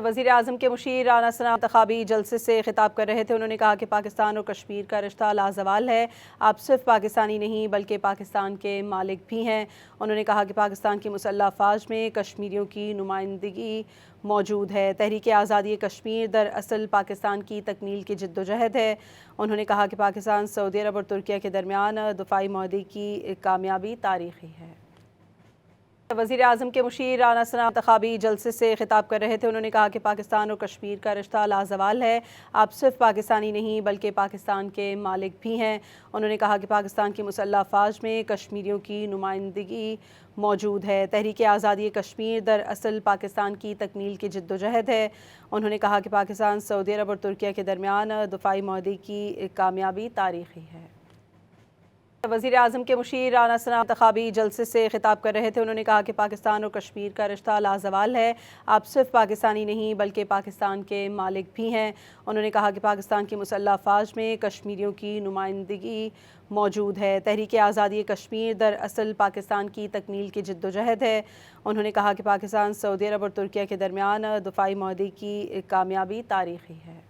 وزیر اعظم کے مشیر رانا ثناء انتخابی جلسے سے خطاب کر رہے تھے۔ انہوں نے کہا کہ پاکستان اور کشمیر کا رشتہ لازوال ہے۔ آپ صرف پاکستانی نہیں بلکہ پاکستان کے مالک بھی ہیں۔ انہوں نے کہا کہ پاکستان کی مسلح افواج میں کشمیریوں کی نمائندگی موجود ہے۔ تحریک آزادی کشمیر دراصل پاکستان کی تکمیل کی جدوجہد ہے۔ انہوں نے کہا کہ پاکستان سعودی عرب اور ترکیہ کے درمیان دفاعی معاہدے کی کامیابی تاریخی ہے۔ وزیر اعظم کے مشیر رانا ثناء انتخابی جلسے سے خطاب کر رہے تھے۔ انہوں نے کہا کہ پاکستان اور کشمیر کا رشتہ لازوال ہے۔ آپ صرف پاکستانی نہیں بلکہ پاکستان کے مالک بھی ہیں۔ انہوں نے کہا کہ پاکستان کی مسلح افواج میں کشمیریوں کی نمائندگی موجود ہے۔ تحریک آزادی کشمیر دراصل پاکستان کی تکمیل کی جدوجہد ہے۔ انہوں نے کہا کہ پاکستان سعودی عرب اور ترکیہ کے درمیان دفاعی معاہدے کی کامیابی تاریخی ہے۔ وزیر اعظم کے مشیر رانا ثناء انتخابی جلسے سے خطاب کر رہے تھے۔ انہوں نے کہا کہ پاکستان اور کشمیر کا رشتہ لازوال ہے۔ آپ صرف پاکستانی نہیں بلکہ پاکستان کے مالک بھی ہیں۔ انہوں نے کہا کہ پاکستان کی مسلح افواج میں کشمیریوں کی نمائندگی موجود ہے۔ تحریک آزادی کشمیر دراصل پاکستان کی تکمیل کی جدوجہد ہے۔ انہوں نے کہا کہ پاکستان سعودی عرب اور ترکیہ کے درمیان دفاعی معاہدے کی کامیابی تاریخی ہے۔